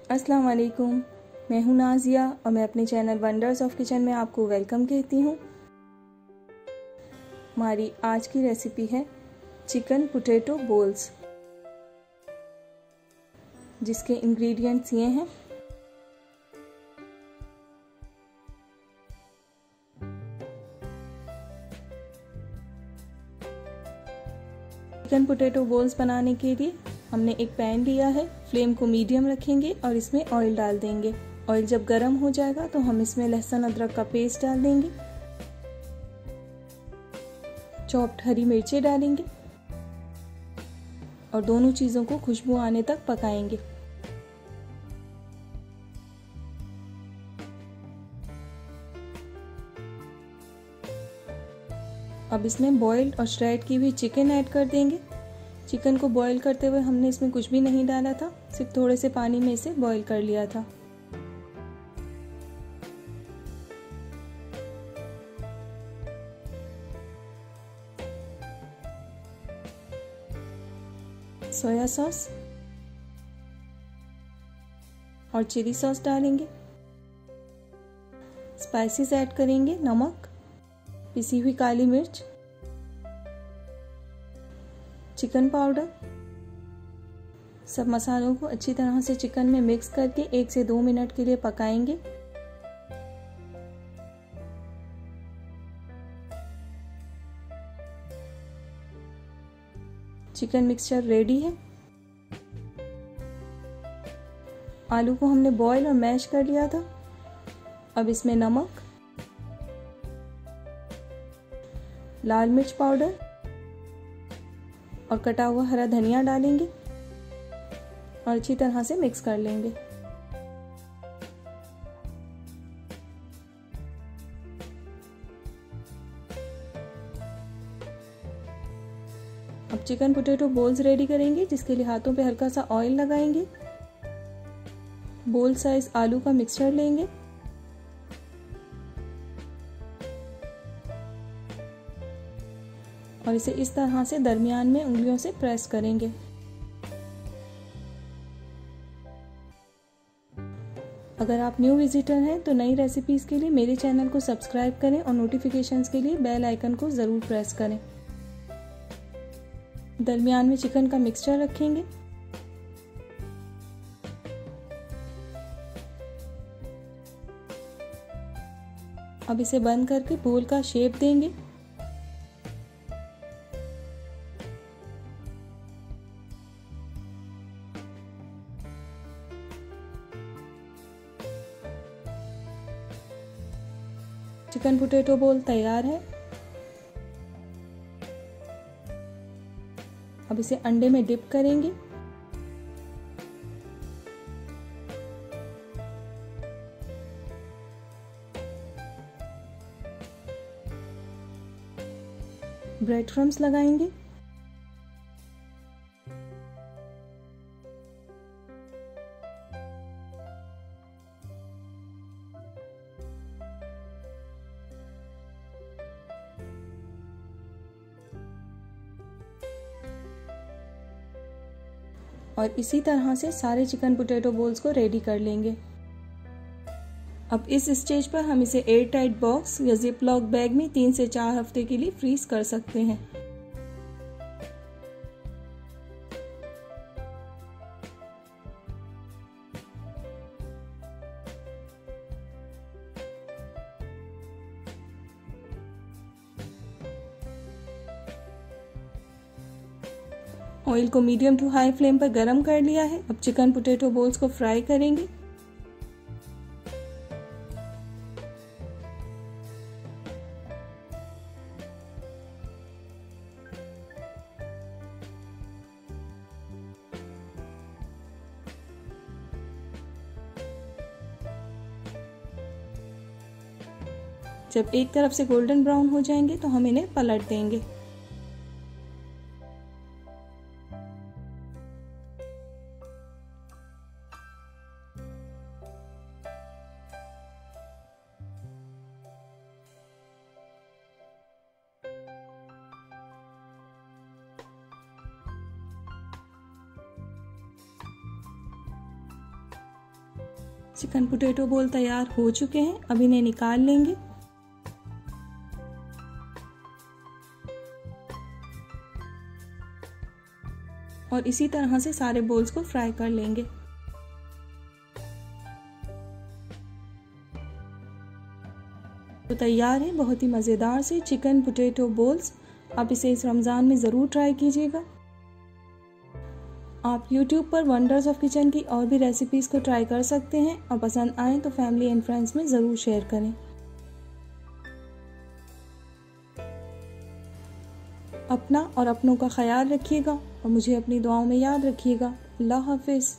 अस्सलाम वालेकुम। मैं हूं नाजिया और मैं अपने चैनल वंडर्स ऑफ किचन में आपको वेलकम कहती हूं। हमारी आज की रेसिपी है चिकन पोटैटो बोल्स, जिसके इंग्रेडिएंट्स ये हैं। चिकन पोटैटो बोल्स बनाने के लिए हमने एक पैन लिया है। फ्लेम को मीडियम रखेंगे और इसमें ऑयल डाल देंगे। ऑयल जब गर्म हो जाएगा तो हम इसमें लहसुन अदरक का पेस्ट डाल देंगे, चॉप्ड हरी मिर्चें डालेंगे और दोनों चीज़ों को खुशबू आने तक पकाएंगे। अब इसमें बॉइल्ड और श्रेड की हुई चिकन ऐड कर देंगे। चिकन को बॉईल करते हुए हमने इसमें कुछ भी नहीं डाला था, सिर्फ थोड़े से पानी में इसे बॉईल कर लिया था। सोया सॉस और चिली सॉस डालेंगे। स्पाइसेस ऐड करेंगे, नमक, पिसी हुई काली मिर्च, चिकन पाउडर। सब मसालों को अच्छी तरह से चिकन में मिक्स करके 1 से 2 मिनट के लिए पकाएंगे। चिकन मिक्सचर रेडी है। आलू को हमने बॉईल और मैश कर लिया था। अब इसमें नमक, लाल मिर्च पाउडर और कटा हुआ हरा धनिया डालेंगे और अच्छी तरह से मिक्स कर लेंगे। अब चिकन पोटैटो बोल्स रेडी करेंगे, जिसके लिए हाथों पे हल्का सा ऑयल लगाएंगे। बोल साइज आलू का मिक्सचर लेंगे और इसे इस तरह से दरमियान में उंगलियों से प्रेस करेंगे। अगर आप न्यू विजिटर हैं तो नई रेसिपीज के लिए मेरे चैनल को सब्सक्राइब करें और नोटिफिकेशंस के लिए बेल आइकन को ज़रूर प्रेस करें। दरमियान में चिकन का मिक्सचर रखेंगे। अब इसे बंद करके बोल का शेप देंगे। चिकन पोटैटो बोल तैयार है। अब इसे अंडे में डिप करेंगे। ब्रेड क्रम्स लगाएंगे। और इसी तरह से सारे चिकन पोटैटो बोल्स को रेडी कर लेंगे। अब इस स्टेज पर हम इसे एयर टाइट बॉक्स या जिप लॉक बैग में 3 से 4 हफ्ते के लिए फ्रीज कर सकते हैं। ऑयल को मीडियम टू हाई फ्लेम पर गरम कर लिया है। अब चिकन पोटैटो बोल्स को फ्राई करेंगे। जब एक तरफ से गोल्डन ब्राउन हो जाएंगे तो हम इन्हें पलट देंगे। चिकन पोटैटो बोल तैयार हो चुके हैं, अब इन्हें निकाल लेंगे। और इसी तरह से सारे बोल्स को फ्राई कर लेंगे। तो तैयार है बहुत ही मज़ेदार से चिकन पोटैटो बोल्स। आप इसे इस रमज़ान में ज़रूर ट्राई कीजिएगा। आप YouTube पर वंडर्स ऑफ किचन की और भी रेसिपीज़ को ट्राई कर सकते हैं और पसंद आए तो फैमिली एंड फ्रेंड्स में ज़रूर शेयर करें। अपना और अपनों का ख्याल रखिएगा और मुझे अपनी दुआओं में याद रखिएगा। अल्लाह हाफिज़।